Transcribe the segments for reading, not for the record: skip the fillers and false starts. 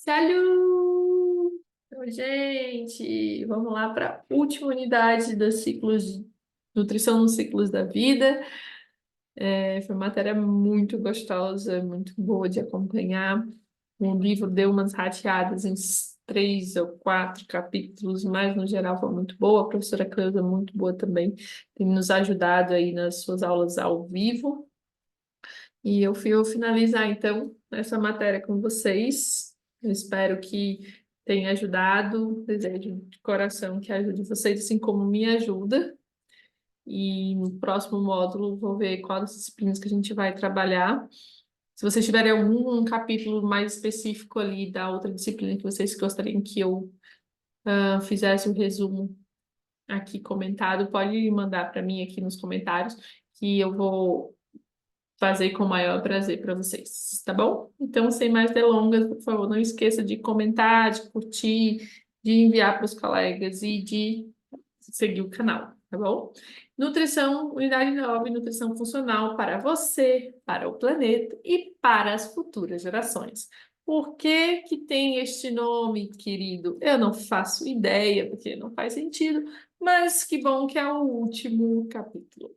Salut! Oi, gente! Vamos lá para a última unidade dos ciclos de nutrição nos ciclos da vida. Foi uma matéria muito gostosa, muito boa de acompanhar. O livro deu umas rateadas em 3 ou 4 capítulos, mas no geral foi muito boa. A professora Cleusa é muito boa também, tem nos ajudado aí nas suas aulas ao vivo. E eu vou finalizar então essa matéria com vocês. Eu espero que tenha ajudado, desejo de coração que ajude vocês, assim como me ajuda. E no próximo módulo vou ver quais disciplinas que a gente vai trabalhar. Se vocês tiverem algum capítulo mais específico ali da outra disciplina que vocês gostariam que eu fizesse o resumo aqui comentado, pode mandar para mim aqui nos comentários, que eu vou fazer com o maior prazer para vocês, tá bom? Então, sem mais delongas, por favor, não esqueça de comentar, de curtir, de enviar para os colegas e de seguir o canal, tá bom? Nutrição, unidade 9, nutrição funcional para você, para o planeta e para as futuras gerações. Por que que tem este nome, querido? Eu não faço ideia, porque não faz sentido, mas que bom que é o último capítulo.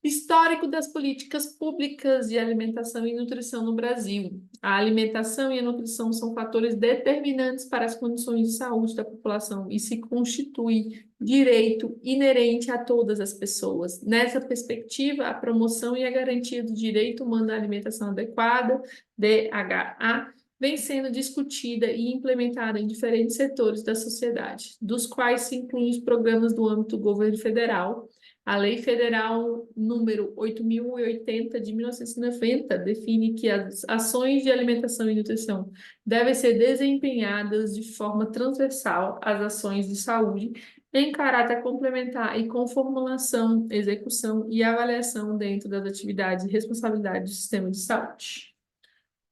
Histórico das políticas públicas de alimentação e nutrição no Brasil. A alimentação e a nutrição são fatores determinantes para as condições de saúde da população e se constitui direito inerente a todas as pessoas. Nessa perspectiva, a promoção e a garantia do direito humano à alimentação adequada, DHA, vem sendo discutida e implementada em diferentes setores da sociedade, dos quais se incluem os programas do âmbito do governo federal. A Lei Federal número 8.080 de 1990 define que as ações de alimentação e nutrição devem ser desempenhadas de forma transversal às ações de saúde em caráter complementar e com formulação, execução e avaliação dentro das atividades e responsabilidades do sistema de saúde.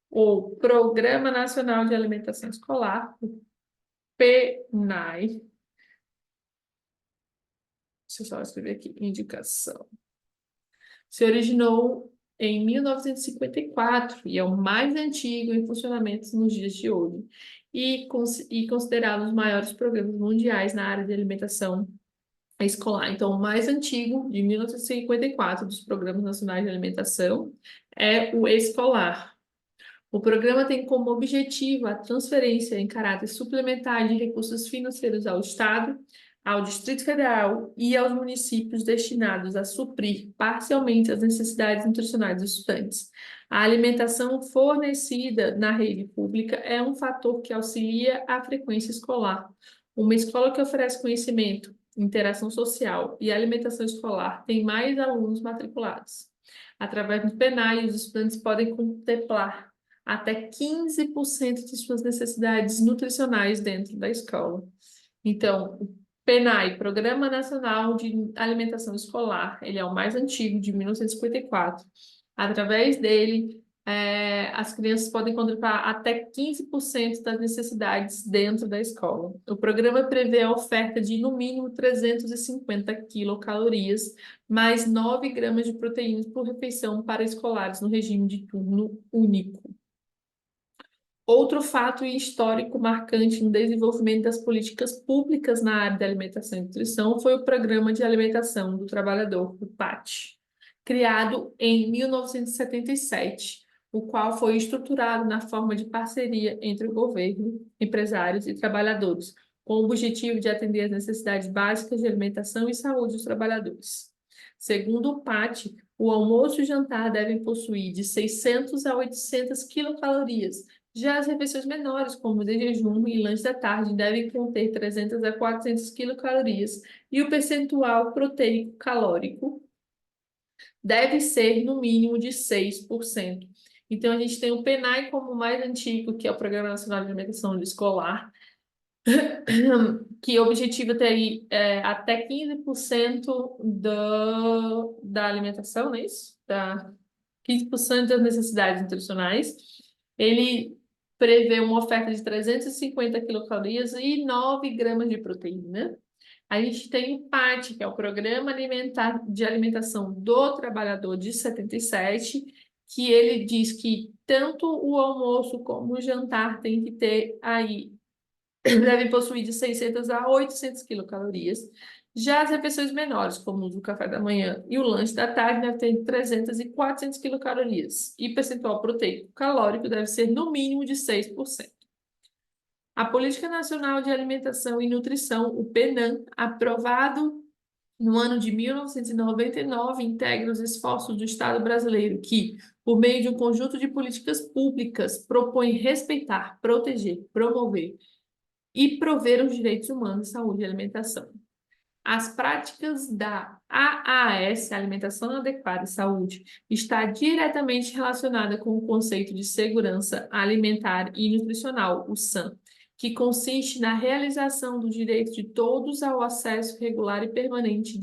O Programa Nacional de Alimentação Escolar, o PNAE, deixa eu só escrever aqui, indicação. Se originou em 1954 e é o mais antigo em funcionamento nos dias de hoje e considerado um dos maiores programas mundiais na área de alimentação escolar. Então, o mais antigo, de 1954, dos Programas Nacionais de Alimentação, é o escolar. O programa tem como objetivo a transferência em caráter suplementar de recursos financeiros ao Estado, ao Distrito Federal e aos municípios destinados a suprir parcialmente as necessidades nutricionais dos estudantes. A alimentação fornecida na rede pública é um fator que auxilia a frequência escolar. Uma escola que oferece conhecimento, interação social e alimentação escolar tem mais alunos matriculados. Através do PNAE, os estudantes podem contemplar até 15% de suas necessidades nutricionais dentro da escola. Então, o PNAE, Programa Nacional de Alimentação Escolar, ele é o mais antigo, de 1954. Através dele, as crianças podem contemplar até 15% das necessidades dentro da escola. O programa prevê a oferta de, no mínimo, 350 quilocalorias, mais 9 gramas de proteínas por refeição para escolares no regime de turno único. Outro fato histórico marcante no desenvolvimento das políticas públicas na área da alimentação e nutrição foi o Programa de Alimentação do Trabalhador, o PAT, criado em 1977, o qual foi estruturado na forma de parceria entre o governo, empresários e trabalhadores, com o objetivo de atender às necessidades básicas de alimentação e saúde dos trabalhadores. Segundo o PAT, o almoço e o jantar devem possuir de 600 a 800 quilocalorias. Já as refeições menores, como de jejum e lanche da tarde, devem conter 300 a 400 quilocalorias e o percentual proteico calórico deve ser no mínimo de 6%. Então, a gente tem o PNAE como o mais antigo, que é o Programa Nacional de Alimentação Escolar, que objetiva ter aí, até 15% da alimentação, não é isso? 15% das necessidades nutricionais. Ele prevê uma oferta de 350 quilocalorias e 9 gramas de proteína. A gente tem o PAT, que é o Programa Alimentar de Alimentação do Trabalhador de 77, que ele diz que tanto o almoço como o jantar tem que ter aí, devem possuir de 600 a 800 quilocalorias. Já as refeições menores, como o café da manhã e o lanche da tarde, devem ter 300 e 400 quilocalorias. E percentual proteico calórico deve ser no mínimo de 6%. A Política Nacional de Alimentação e Nutrição, o PNAN, aprovado no ano de 1999, integra os esforços do Estado brasileiro que, por meio de um conjunto de políticas públicas, propõe respeitar, proteger, promover e prover os direitos humanos, saúde e alimentação. As práticas da AAS, Alimentação Adequada e Saúde, está diretamente relacionada com o conceito de segurança alimentar e nutricional, o SAN, que consiste na realização do direito de todos ao acesso regular e permanente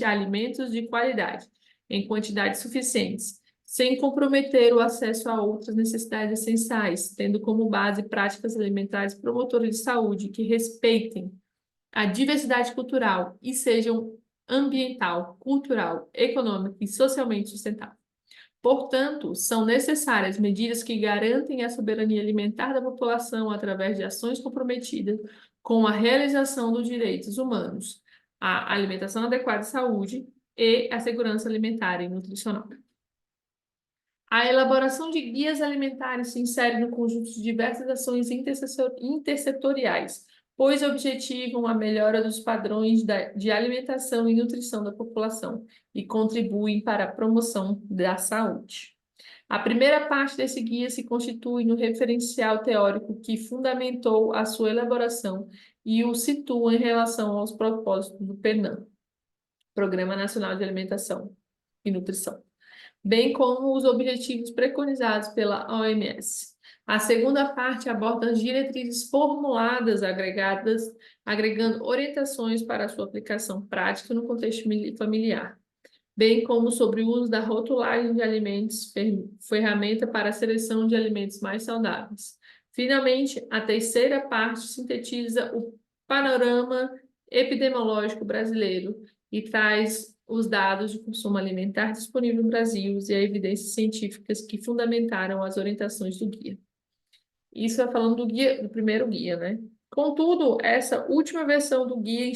a alimentos de qualidade, em quantidades suficientes, sem comprometer o acesso a outras necessidades essenciais, tendo como base práticas alimentares promotoras de saúde que respeitem a diversidade cultural e sejam ambiental, cultural, econômica e socialmente sustentável. Portanto, são necessárias medidas que garantem a soberania alimentar da população através de ações comprometidas com a realização dos direitos humanos, a alimentação adequada e saúde e a segurança alimentar e nutricional. A elaboração de guias alimentares se insere no conjunto de diversas ações intersetoriais, pois objetivam a melhora dos padrões de alimentação e nutrição da população e contribuem para a promoção da saúde. A primeira parte desse guia se constitui no referencial teórico que fundamentou a sua elaboração e o situa em relação aos propósitos do PNAN, Programa Nacional de Alimentação e Nutrição, bem como os objetivos preconizados pela OMS. A segunda parte aborda as diretrizes formuladas, agregando orientações para a sua aplicação prática no contexto familiar, bem como sobre o uso da rotulagem de alimentos, ferramenta para a seleção de alimentos mais saudáveis. Finalmente, a terceira parte sintetiza o panorama epidemiológico brasileiro e traz os dados de consumo alimentar disponíveis no Brasil e as evidências científicas que fundamentaram as orientações do guia. Isso é falando do guia, do primeiro guia, né? Contudo, essa última versão do guia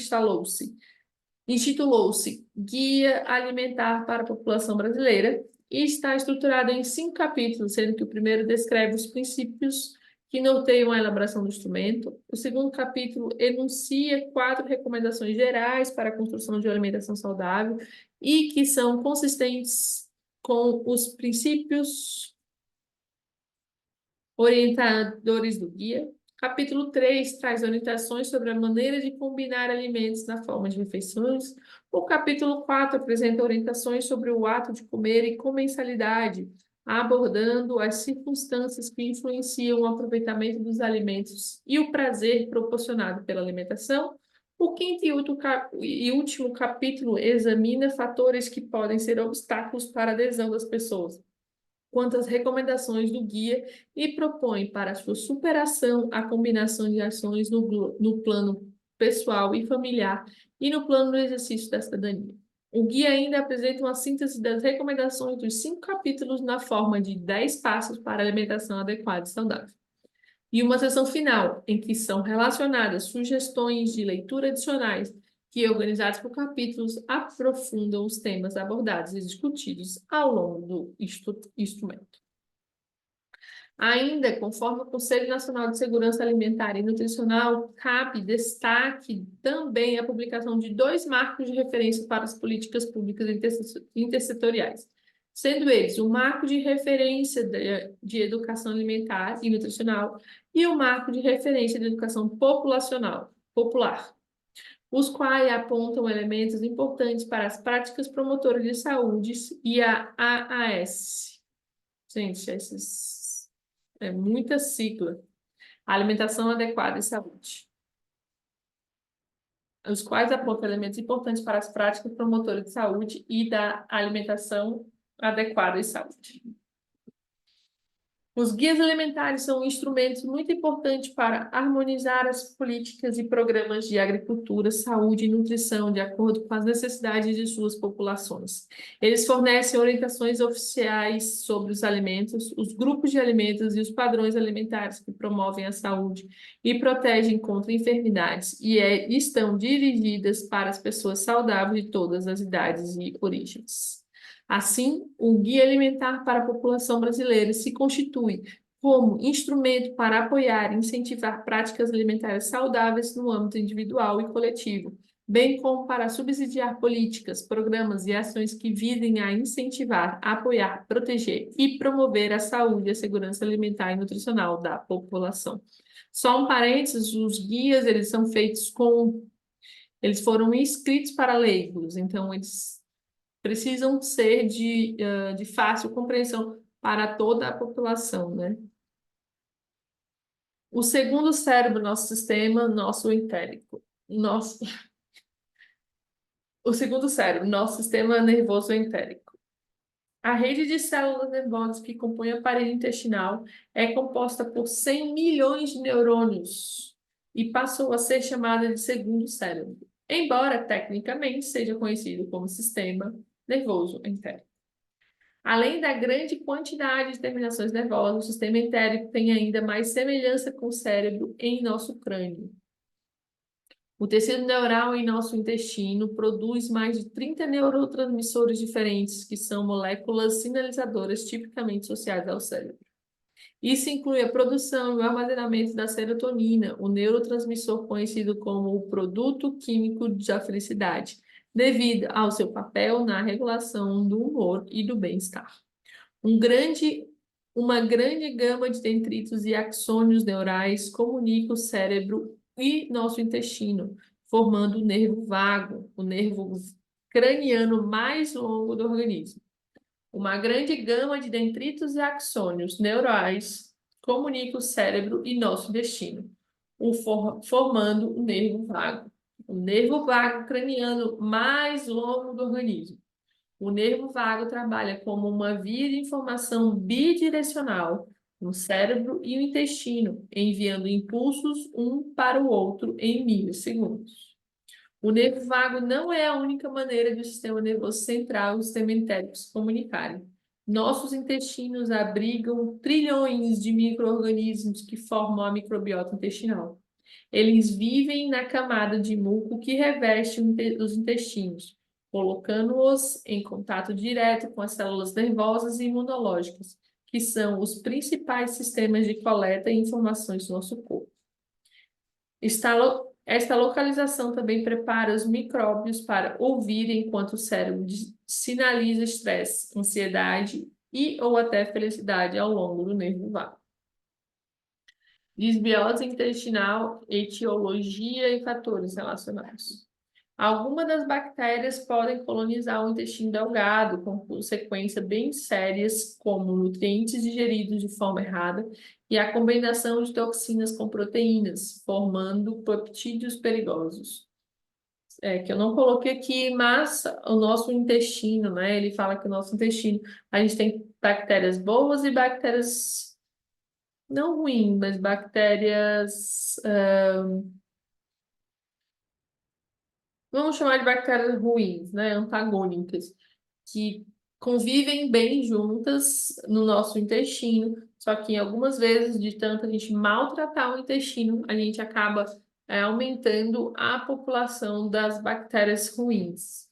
intitulou-se Guia Alimentar para a População Brasileira e está estruturada em 5 capítulos, sendo que o primeiro descreve os princípios que norteiam a elaboração do instrumento. O segundo capítulo enuncia 4 recomendações gerais para a construção de uma alimentação saudável e que são consistentes com os princípios orientadores do guia. Capítulo 3 traz orientações sobre a maneira de combinar alimentos na forma de refeições. O capítulo 4 apresenta orientações sobre o ato de comer e comensalidade, abordando as circunstâncias que influenciam o aproveitamento dos alimentos e o prazer proporcionado pela alimentação. O quinto e último capítulo examina fatores que podem ser obstáculos para a adesão das pessoas quanto às recomendações do guia e propõe para sua superação a combinação de ações no plano pessoal e familiar e no plano do exercício da cidadania. O guia ainda apresenta uma síntese das recomendações dos 5 capítulos na forma de 10 passos para a alimentação adequada e saudável. E uma seção final, em que são relacionadas sugestões de leitura adicionais que, organizados por capítulos, aprofundam os temas abordados e discutidos ao longo do instrumento. Ainda, conforme o Conselho Nacional de Segurança Alimentar e Nutricional, cabe destaque também a publicação de 2 marcos de referência para as políticas públicas intersetoriais, sendo eles o marco de referência de educação alimentar e nutricional e o marco de referência de educação popular, os quais apontam elementos importantes para as práticas promotoras de saúde e a AAS. Gente, é muita sigla. Alimentação adequada e saúde. Os quais apontam elementos importantes para as práticas promotoras de saúde e da alimentação adequada e saúde. Os guias alimentares são um instrumento muito importante para harmonizar as políticas e programas de agricultura, saúde e nutrição de acordo com as necessidades de suas populações. Eles fornecem orientações oficiais sobre os alimentos, os grupos de alimentos e os padrões alimentares que promovem a saúde e protegem contra enfermidades estão dirigidas para as pessoas saudáveis de todas as idades e origens. Assim, o Guia Alimentar para a População Brasileira se constitui como instrumento para apoiar e incentivar práticas alimentares saudáveis no âmbito individual e coletivo, bem como para subsidiar políticas, programas e ações que visem a incentivar, apoiar, proteger e promover a saúde e a segurança alimentar e nutricional da população. Só um parênteses, os guias, eles são feitos eles foram escritos para leigos, então eles precisam ser de fácil compreensão para toda a população, né? O segundo cérebro do nosso sistema, nosso entérico. O segundo cérebro, nosso sistema nervoso entérico. A rede de células nervosas que compõe a parede intestinal é composta por 100 milhões de neurônios e passou a ser chamada de segundo cérebro, embora tecnicamente seja conhecido como sistema nervoso entérico. Além da grande quantidade de terminações nervosas, o sistema entérico tem ainda mais semelhança com o cérebro em nosso crânio. O tecido neural em nosso intestino produz mais de 30 neurotransmissores diferentes, que são moléculas sinalizadoras tipicamente associadas ao cérebro. Isso inclui a produção e o armazenamento da serotonina, o neurotransmissor conhecido como o produto químico da felicidade, devido ao seu papel na regulação do humor e do bem-estar. Uma grande gama de dendritos e axônios neurais comunica o cérebro e nosso intestino, formando o nervo vago, o nervo craniano mais longo do organismo. Uma grande gama de dendritos e axônios neurais comunica o cérebro e nosso intestino, formando o nervo vago. O nervo vago craniano mais longo do organismo. O nervo vago trabalha como uma via de informação bidirecional no cérebro e o intestino, enviando impulsos um para o outro em milissegundos. O nervo vago não é a única maneira do sistema nervoso central e o sistema entérico se comunicarem. Nossos intestinos abrigam trilhões de micro-organismos que formam a microbiota intestinal. Eles vivem na camada de muco que reveste os intestinos, colocando-os em contato direto com as células nervosas e imunológicas, que são os principais sistemas de coleta de informações do nosso corpo. Esta localização também prepara os micróbios para ouvir enquanto o cérebro sinaliza estresse, ansiedade e ou até felicidade ao longo do nervo vago. Disbiose intestinal, etiologia e fatores relacionados. Algumas das bactérias podem colonizar o intestino delgado, com consequências bem sérias, como nutrientes digeridos de forma errada e a combinação de toxinas com proteínas, formando peptídeos perigosos. Que eu não coloquei aqui, mas o nosso intestino, né? Ele fala que o nosso intestino, a gente tem bactérias boas e bactérias não ruins, mas bactérias... vamos chamar de bactérias ruins, né, antagônicas, que convivem bem juntas no nosso intestino, só que algumas vezes, de tanto a gente maltratar o intestino, a gente acaba aumentando a população das bactérias ruins.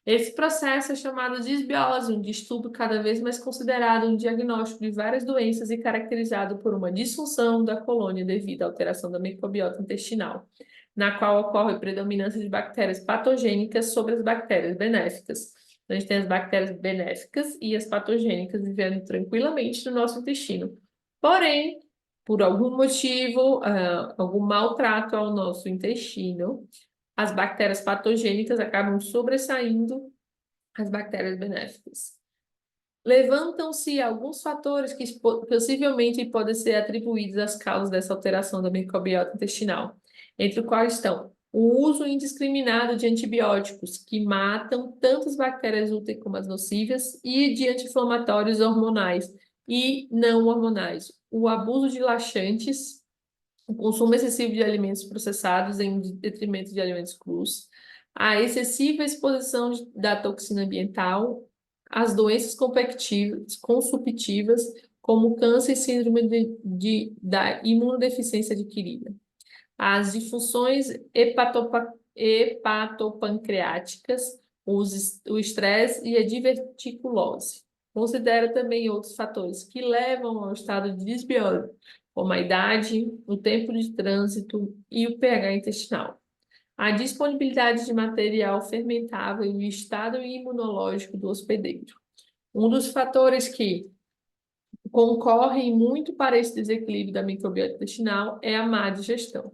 Esse processo é chamado de disbiose, um distúrbio cada vez mais considerado um diagnóstico de várias doenças e caracterizado por uma disfunção da colônia devido à alteração da microbiota intestinal, na qual ocorre a predominância de bactérias patogênicas sobre as bactérias benéficas. Então, a gente tem as bactérias benéficas e as patogênicas vivendo tranquilamente no nosso intestino. Porém, por algum motivo, algum maltrato ao nosso intestino, as bactérias patogênicas acabam sobressaindo as bactérias benéficas. Levantam-se alguns fatores que possivelmente podem ser atribuídos às causas dessa alteração da microbiota intestinal, entre os quais estão o uso indiscriminado de antibióticos, que matam tanto as bactérias úteis como as nocivas, e de anti-inflamatórios hormonais, e não hormonais. O abuso de laxantes, o consumo excessivo de alimentos processados em detrimento de alimentos crus, a excessiva exposição da toxina ambiental, as doenças consumptivas, como câncer e síndrome da imunodeficiência adquirida, as disfunções hepatopancreáticas, o estresse e a diverticulose. Considera também outros fatores que levam ao estado de desbiose, como a idade, o tempo de trânsito e o pH intestinal. A disponibilidade de material fermentável e o estado imunológico do hospedeiro. Um dos fatores que concorrem muito para esse desequilíbrio da microbiota intestinal é a má digestão.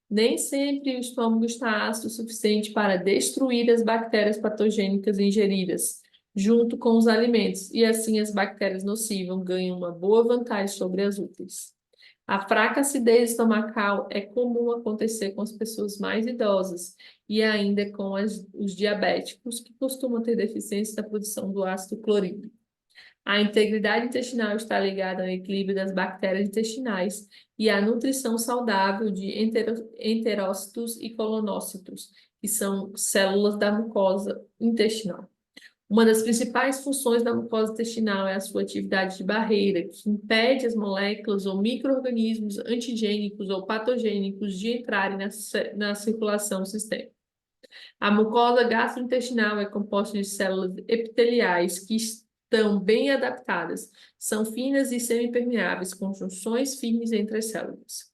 Nem sempre o estômago está ácido o suficiente para destruir as bactérias patogênicas ingeridas, junto com os alimentos, e assim as bactérias nocivas ganham uma boa vantagem sobre as úteis. A fraca acidez estomacal é comum acontecer com as pessoas mais idosas e ainda com os diabéticos, que costumam ter deficiência na produção do ácido clorídrico. A integridade intestinal está ligada ao equilíbrio das bactérias intestinais e à nutrição saudável de enterócitos e colonócitos, que são células da mucosa intestinal. Uma das principais funções da mucosa intestinal é a sua atividade de barreira, que impede as moléculas ou micro-organismos antigênicos ou patogênicos de entrarem na circulação sistêmica. A mucosa gastrointestinal é composta de células epiteliais que estão bem adaptadas, são finas e semipermeáveis, com junções firmes entre as células.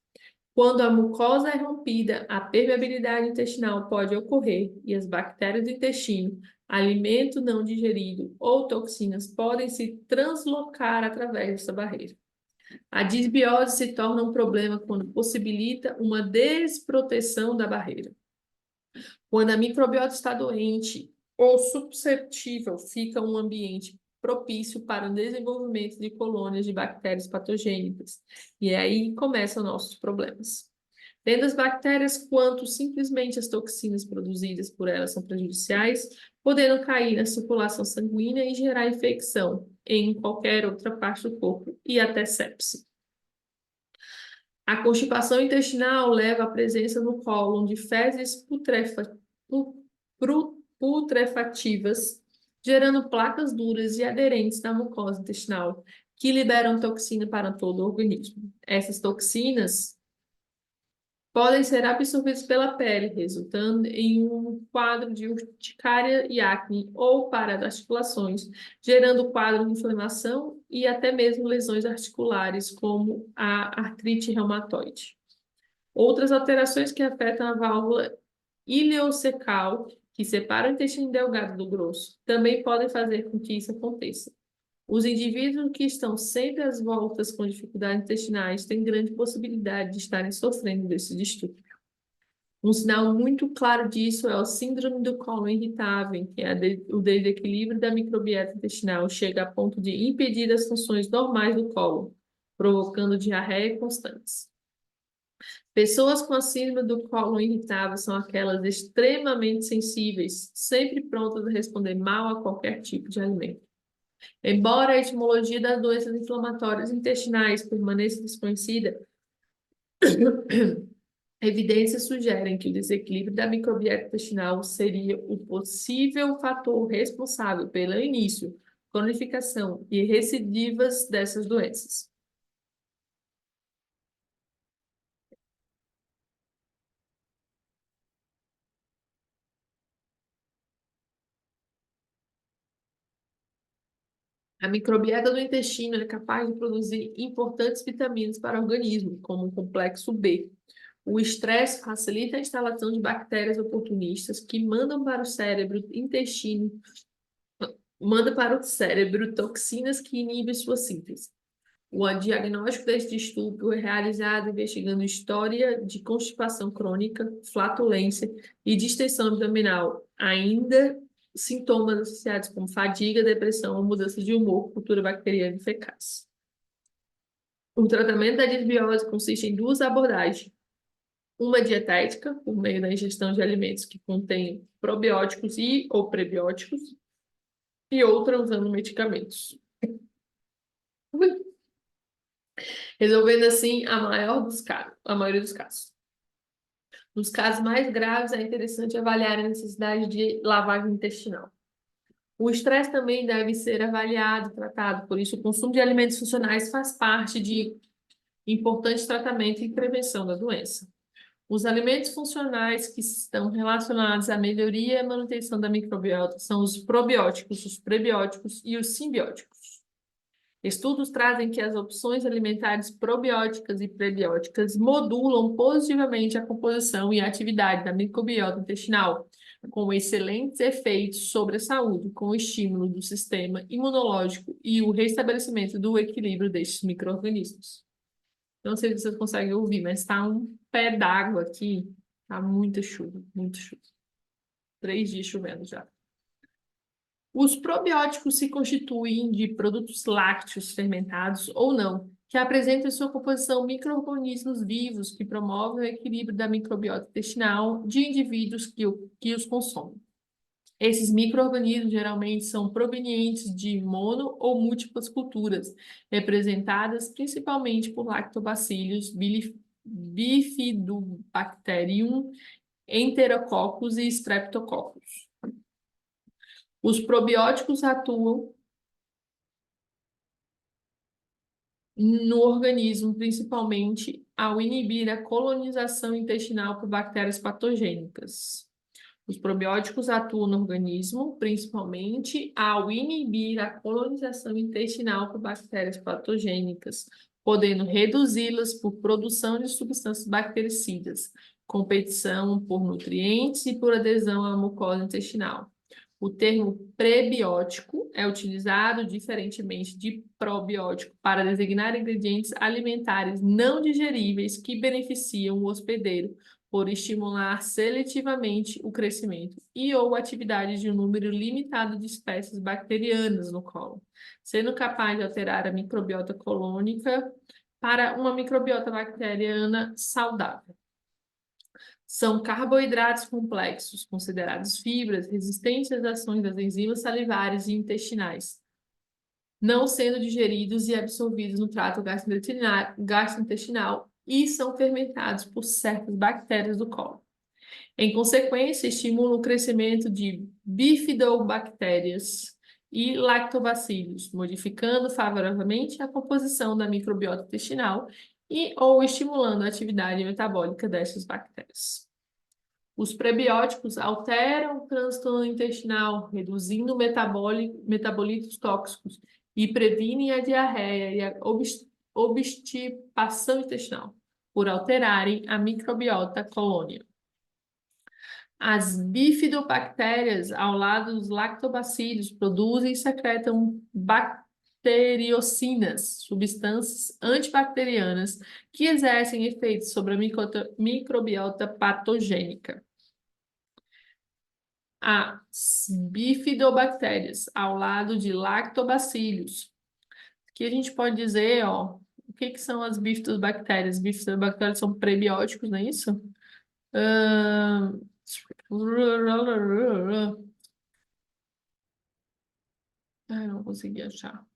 Quando a mucosa é rompida, a permeabilidade intestinal pode ocorrer e as bactérias do intestino, alimento não digerido ou toxinas podem se translocar através dessa barreira. A disbiose se torna um problema quando possibilita uma desproteção da barreira. Quando a microbiota está doente ou susceptível, fica um ambiente propício para o desenvolvimento de colônias de bactérias patogênicas. E aí começam nossos problemas. Tanto as bactérias quanto simplesmente as toxinas produzidas por elas são prejudiciais, podendo cair na circulação sanguínea e gerar infecção em qualquer outra parte do corpo e até sepse. A constipação intestinal leva à presença no cólon de fezes putrefativas, gerando placas duras e aderentes na mucosa intestinal, que liberam toxina para todo o organismo. Essas toxinas podem ser absorvidas pela pele, resultando em um quadro de urticária e acne, ou para as articulações, gerando quadro de inflamação e até mesmo lesões articulares, como a artrite reumatoide. Outras alterações que afetam a válvula ileocecal, que separa o intestino delgado do grosso, também podem fazer com que isso aconteça. Os indivíduos que estão sempre às voltas com dificuldades intestinais têm grande possibilidade de estarem sofrendo desse distúrbio. Um sinal muito claro disso é o síndrome do cólon irritável, em que o desequilíbrio da microbiota intestinal chega a ponto de impedir as funções normais do cólon, provocando diarreia constantes. Pessoas com a síndrome do cólon irritável são aquelas extremamente sensíveis, sempre prontas a responder mal a qualquer tipo de alimento. Embora a etimologia das doenças inflamatórias intestinais permaneça desconhecida, evidências sugerem que o desequilíbrio da microbiota intestinal seria o possível fator responsável pelo início, cronificação e recidivas dessas doenças. A microbiota do intestino é capaz de produzir importantes vitaminas para o organismo, como o complexo B. O estresse facilita a instalação de bactérias oportunistas que manda para o cérebro toxinas que inibem sua síntese. O diagnóstico deste distúrbio é realizado investigando história de constipação crônica, flatulência e distensão abdominal, ainda sintomas associados como fadiga, depressão, mudança de humor, cultura bacteriana fecaz. O tratamento da disbiose consiste em duas abordagens. Uma dietética, por meio da ingestão de alimentos que contêm probióticos e ou prebióticos, e outra usando medicamentos. resolvendo assim a maioria dos casos. Nos casos mais graves, é interessante avaliar a necessidade de lavagem intestinal. O estresse também deve ser avaliado e tratado, por isso o consumo de alimentos funcionais faz parte de importante tratamento e prevenção da doença. Os alimentos funcionais que estão relacionados à melhoria e manutenção da microbiota são os probióticos, os prebióticos e os simbióticos. Estudos trazem que as opções alimentares probióticas e prebióticas modulam positivamente a composição e a atividade da microbiota intestinal, com excelentes efeitos sobre a saúde, com o estímulo do sistema imunológico e o restabelecimento do equilíbrio destes micro-organismos. Não sei se vocês conseguem ouvir, mas está um pé d'água aqui. Está muita chuva, muito chuva. 3 dias chovendo já. Os probióticos se constituem de produtos lácteos fermentados ou não, que apresentam em sua composição micro-organismos vivos que promovem o equilíbrio da microbiota intestinal de indivíduos que os consomem. Esses micro-organismos geralmente são provenientes de mono ou múltiplas culturas, representadas principalmente por lactobacillus, bifidobacterium, enterococcus e streptococcus. Os probióticos atuam no organismo, principalmente ao inibir a colonização intestinal por bactérias patogênicas. Os probióticos atuam no organismo, principalmente ao inibir a colonização intestinal por bactérias patogênicas, podendo reduzi-las por produção de substâncias bactericidas, competição por nutrientes e por adesão à mucosa intestinal. O termo prebiótico é utilizado diferentemente de probiótico para designar ingredientes alimentares não digeríveis que beneficiam o hospedeiro por estimular seletivamente o crescimento e ou atividade de um número limitado de espécies bacterianas no colo, sendo capaz de alterar a microbiota colônica para uma microbiota bacteriana saudável. São carboidratos complexos, considerados fibras, resistentes às ações das enzimas salivares e intestinais, não sendo digeridos e absorvidos no trato gastrointestinal e são fermentados por certas bactérias do colo. Em consequência, estimulam o crescimento de bifidobactérias e lactobacillus, modificando favoravelmente a composição da microbiota intestinal e ou estimulando a atividade metabólica dessas bactérias. Os prebióticos alteram o trânsito intestinal, reduzindo metabolitos tóxicos e previnem a diarreia e a obstipação intestinal, por alterarem a microbiota colônia. As bifidobactérias, ao lado dos lactobacillos, produzem e secretam bacteriocinas, substâncias antibacterianas que exercem efeitos sobre a microbiota patogênica. As bifidobactérias, ao lado de lactobacillos. Aqui a gente pode dizer, ó, o que são as bifidobactérias? Bifidobactérias são prebióticos, não é isso? Não consegui achar.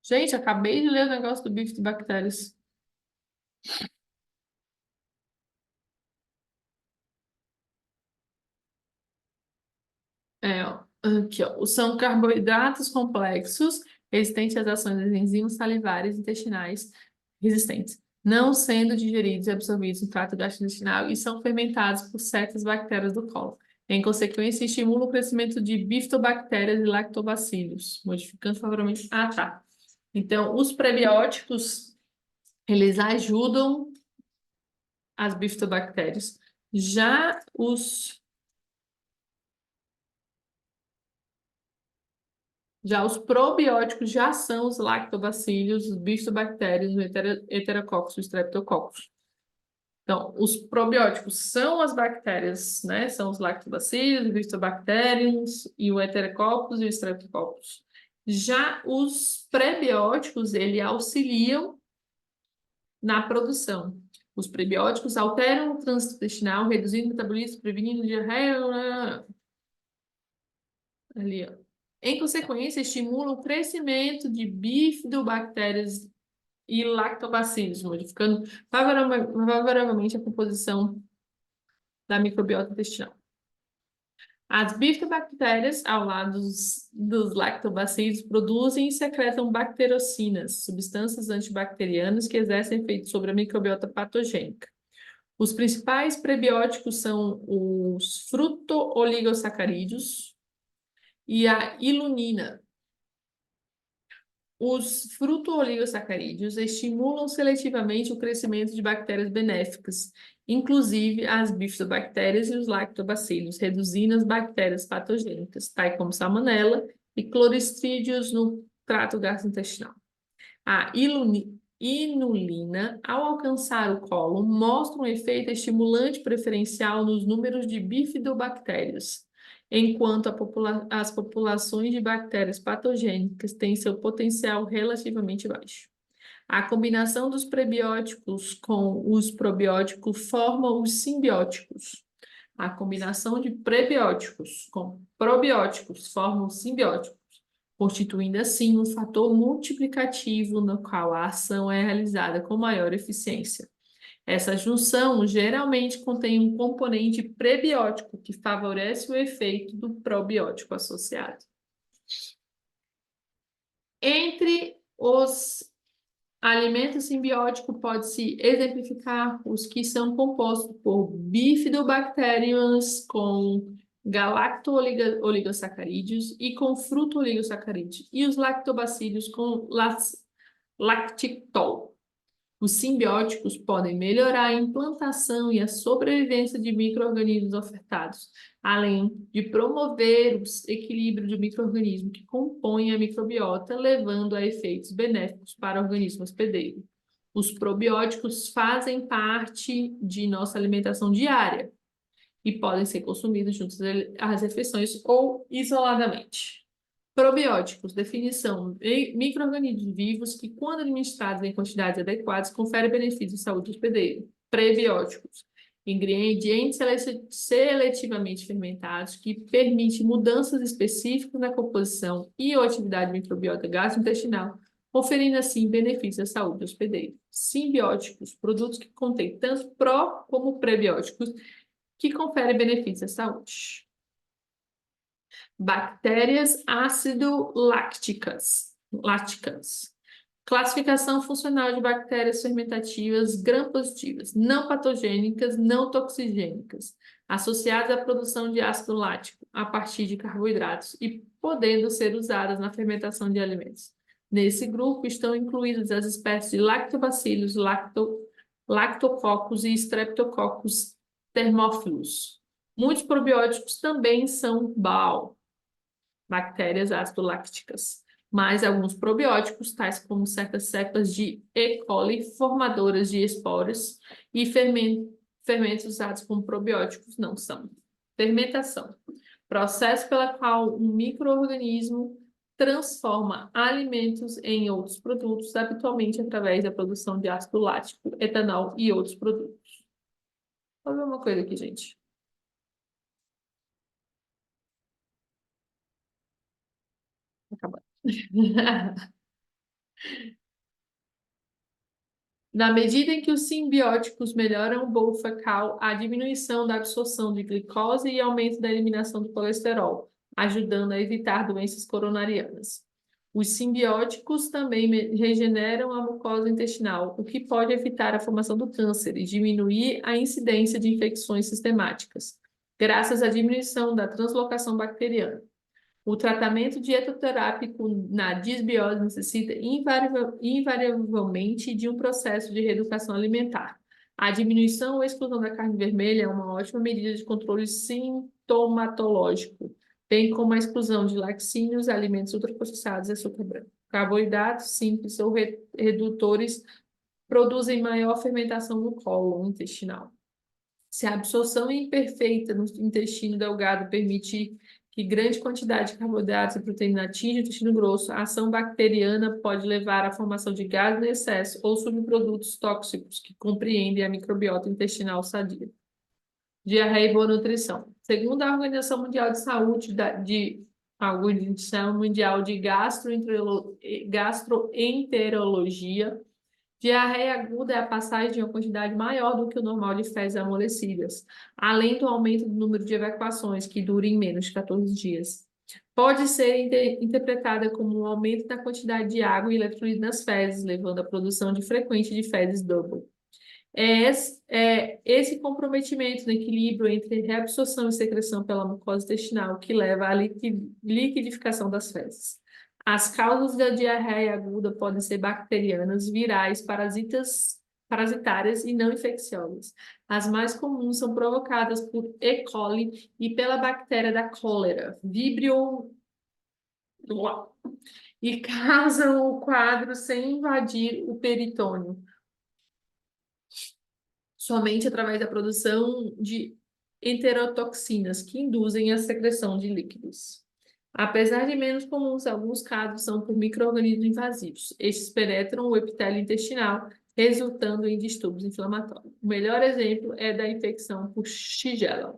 Gente, acabei de ler o negócio do bifidobactérias. Ó, aqui, ó. São carboidratos complexos resistentes às ações das enzimas salivares intestinais resistentes, não sendo digeridos e absorvidos no trato gastrointestinal e são fermentados por certas bactérias do colo. Em consequência, estimulam o crescimento de bifidobactérias e lactobacillos, modificando favoravelmente. Ah, tá. Então, os prebióticos, eles ajudam as bifidobactérias. Já os probióticos já são os lactobacillos, os bifidobactérias, o Enterococcus, o Streptococcus. Então, os probióticos são as bactérias, né? São os lactobacillos, os bifidobacteriums e o Enterococcus e o Streptococcus. Já os prebióticos, ele auxiliam na produção. Os prebióticos alteram o trânsito intestinal, reduzindo o metabolismo, prevenindo diarreia. Ali, ó. Em consequência, estimula o crescimento de bifidobactérias e lactobacilos, modificando favoravelmente a composição da microbiota intestinal. As bifidobactérias, ao lado dos lactobacilos, produzem e secretam bacterocinas, substâncias antibacterianas que exercem efeito sobre a microbiota patogênica. Os principais prebióticos são os fruto-oligosacarídeos e a ilunina. Os fruto-oligosacarídeos estimulam seletivamente o crescimento de bactérias benéficas, inclusive as bifidobactérias e os lactobacilos, reduzindo as bactérias patogênicas, tais como salmonella e clostridios no trato gastrointestinal. A inulina, ao alcançar o cólon, mostra um efeito estimulante preferencial nos números de bifidobactérias, enquanto as populações de bactérias patogênicas têm seu potencial relativamente baixo. A combinação dos prebióticos com os probióticos forma os simbióticos. A combinação de prebióticos com probióticos forma os simbióticos, constituindo assim um fator multiplicativo no qual a ação é realizada com maior eficiência. Essa junção geralmente contém um componente prebiótico que favorece o efeito do probiótico associado. Entre os alimentos simbióticos pode-se exemplificar os que são compostos por bifidobactérias com galacto-oligosacarídeos e com fruto-oligosacarídeos, e os lactobacílios com lactitol. Os simbióticos podem melhorar a implantação e a sobrevivência de micro-organismos ofertados, além de promover o equilíbrio do micro-organismo que compõe a microbiota, levando a efeitos benéficos para o organismo hospedeiro. Os probióticos fazem parte de nossa alimentação diária e podem ser consumidos juntos às refeições ou isoladamente. Probióticos, definição: micro-organismos vivos que, quando administrados em quantidades adequadas, conferem benefícios à saúde do hospedeiro. Prebióticos, ingredientes seletivamente fermentados que permitem mudanças específicas na composição e ou atividade microbiota gastrointestinal, conferindo assim benefícios à saúde do hospedeiro. Simbióticos, produtos que contêm tanto pró como prebióticos que conferem benefícios à saúde. Bactérias ácido-lácticas. Classificação funcional de bactérias fermentativas gram-positivas, não patogênicas, não toxigênicas, associadas à produção de ácido lático a partir de carboidratos e podendo ser usadas na fermentação de alimentos. Nesse grupo estão incluídas as espécies de lactobacillus, lactococcus e streptococcus thermophilus. Muitos probióticos também são BAL, bactérias ácido-lácticas, mas alguns probióticos, tais como certas cepas de E. coli, formadoras de esporos e fermentos usados como probióticos, não são. Fermentação. Processo pela qual um micro-organismo transforma alimentos em outros produtos, habitualmente através da produção de ácido lático, etanol e outros produtos. Vou ver uma coisa aqui, gente. Acabando. Na medida em que os simbióticos melhoram o bolo fecal, há diminuição da absorção de glicose e aumento da eliminação do colesterol, ajudando a evitar doenças coronarianas. Os simbióticos também regeneram a mucosa intestinal, o que pode evitar a formação do câncer e diminuir a incidência de infecções sistemáticas, graças à diminuição da translocação bacteriana. O tratamento dietoterápico na disbiose necessita invariavelmente de um processo de reeducação alimentar. A diminuição ou exclusão da carne vermelha é uma ótima medida de controle sintomatológico, bem como a exclusão de laticínios, alimentos ultraprocessados e açúcar branco. Carboidratos simples ou redutores produzem maior fermentação no cólon intestinal. Se a absorção é imperfeita no intestino delgado permite que grande quantidade de carboidratos e proteína atinja o intestino grosso, a ação bacteriana pode levar à formação de gases em excesso ou subprodutos tóxicos que compreendem a microbiota intestinal sadia. Diarreia e boa nutrição. Segundo a Organização Mundial de Saúde, a Organização Mundial de Gastroenterologia. Diarreia aguda é a passagem de uma quantidade maior do que o normal de fezes amolecidas, além do aumento do número de evacuações, que dura em menos de 14 dias. Pode ser interpretada como um aumento da quantidade de água e eletrolito nas fezes, levando à produção de frequente de fezes double. É esse comprometimento no equilíbrio entre reabsorção e secreção pela mucosa intestinal que leva à liquidificação das fezes. As causas da diarreia aguda podem ser bacterianas, virais, parasitárias e não infecciosas. As mais comuns são provocadas por E. coli e pela bactéria da cólera, Vibrio, e causam o quadro sem invadir o peritônio, somente através da produção de enterotoxinas, que induzem a secreção de líquidos. Apesar de menos comuns, alguns casos são por micro-organismos invasivos. Estes penetram o epitélio intestinal, resultando em distúrbios inflamatórios. O melhor exemplo é da infecção por Shigella.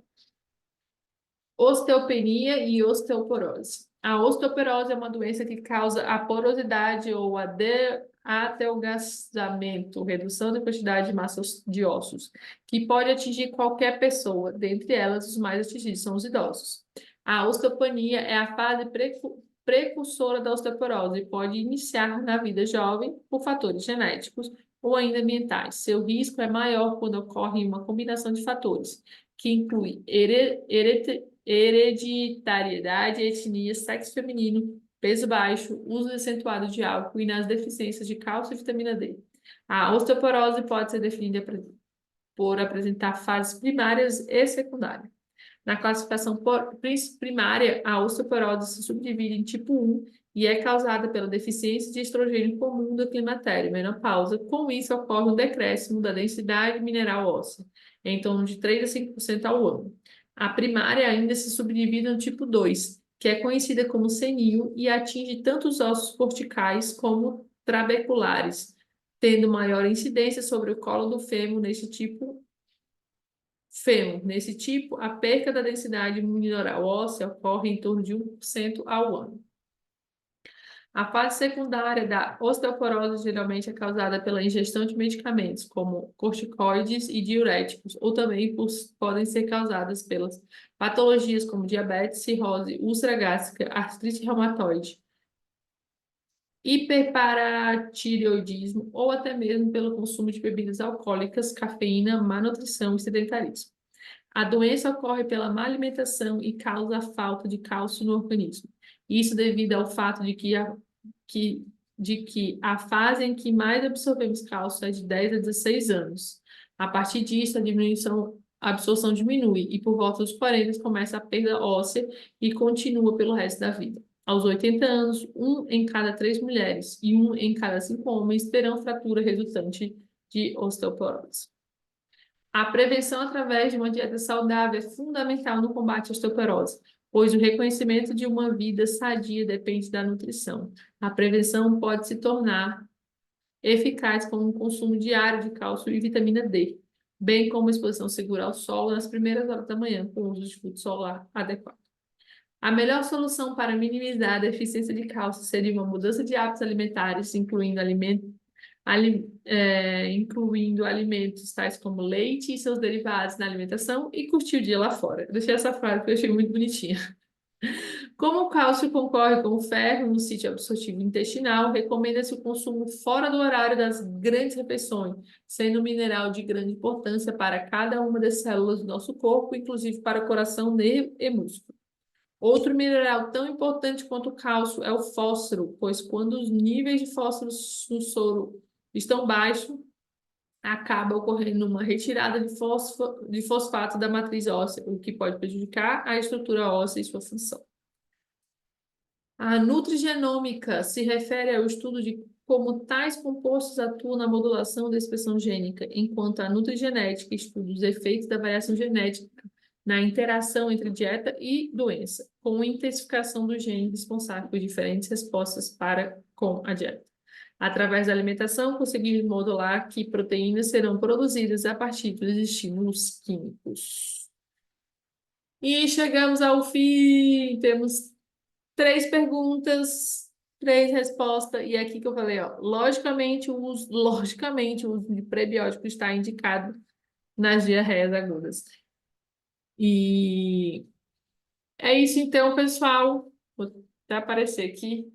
Osteopenia e osteoporose. A osteoporose é uma doença que causa a porosidade ou adelgazamento, redução da quantidade de massa de ossos, que pode atingir qualquer pessoa, dentre elas os mais atingidos são os idosos. A osteopenia é a fase precursora da osteoporose e pode iniciar na vida jovem por fatores genéticos ou ainda ambientais. Seu risco é maior quando ocorre uma combinação de fatores, que inclui hereditariedade, etnia, sexo feminino, peso baixo, uso acentuado de álcool e nas deficiências de cálcio e vitamina D. A osteoporose pode ser definida por apresentar fases primárias e secundárias. Na classificação primária, a osteoporose se subdivide em tipo 1 e é causada pela deficiência de estrogênio comum do climatério, menopausa. Com isso, ocorre um decréscimo da densidade mineral óssea, em torno de 3 a 5% ao ano. A primária ainda se subdivide no tipo 2, que é conhecida como senil e atinge tanto os ossos corticais como trabeculares, tendo maior incidência sobre o colo do fêmur nesse tipo. Nesse tipo, a perda da densidade mineral óssea ocorre em torno de 1% ao ano. A fase secundária da osteoporose geralmente é causada pela ingestão de medicamentos, como corticoides e diuréticos, ou também podem ser causadas pelas patologias como diabetes, cirrose, úlcera gástrica, artrite reumatoide, hiperparatireoidismo ou até mesmo pelo consumo de bebidas alcoólicas, cafeína, má nutrição e sedentarismo. A doença ocorre pela má alimentação e causa a falta de cálcio no organismo. Isso devido ao fato de que a fase em que mais absorvemos cálcio é de 10 a 16 anos. A partir disso, a absorção diminui e por volta dos 40 começa a perda óssea e continua pelo resto da vida. Aos 80 anos, 1 em cada 3 mulheres e 1 em cada 5 homens terão fratura resultante de osteoporose. A prevenção através de uma dieta saudável é fundamental no combate à osteoporose, pois o reconhecimento de uma vida sadia depende da nutrição. A prevenção pode se tornar eficaz com o consumo diário de cálcio e vitamina D, bem como exposição segura ao sol nas primeiras horas da manhã, com o uso de fruto solar adequado. A melhor solução para minimizar a deficiência de cálcio seria uma mudança de hábitos alimentares, incluindo alimentos tais como leite e seus derivados na alimentação e curtir o dia lá fora. Eu deixei essa frase que eu achei muito bonitinha. Como o cálcio concorre com o ferro no sítio absortivo intestinal, recomenda-se o consumo fora do horário das grandes refeições, sendo um mineral de grande importância para cada uma das células do nosso corpo, inclusive para o coração, nervo e músculo. Outro mineral tão importante quanto o cálcio é o fósforo, pois quando os níveis de fósforo no soro estão baixos, acaba ocorrendo uma retirada de fosfato da matriz óssea, o que pode prejudicar a estrutura óssea e sua função. A nutrigenômica se refere ao estudo de como tais compostos atuam na modulação da expressão gênica, enquanto a nutrigenética estuda os efeitos da variação genética na interação entre dieta e doença, com intensificação do gene responsável por diferentes respostas com a dieta. Através da alimentação, conseguimos modular que proteínas serão produzidas a partir dos estímulos químicos. E chegamos ao fim, temos 3 perguntas, 3 respostas, e é aqui que eu falei, ó, logicamente, o uso de prebiótico está indicado nas diarreias agudas. E é isso então, pessoal. Vou até aparecer aqui.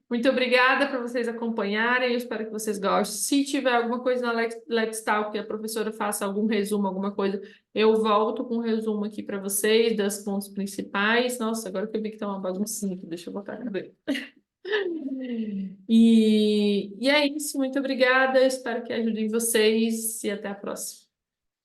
Muito obrigada por vocês acompanharem. Eu espero que vocês gostem. Se tiver alguma coisa na Let's Talk que a professora faça algum resumo, alguma coisa, eu volto com um resumo aqui para vocês das pontos principais. Nossa, agora que eu vi que tá uma baguncinha aqui, deixa eu botar, cadê? E é isso. Muito obrigada. Espero que ajudem vocês e até a próxima.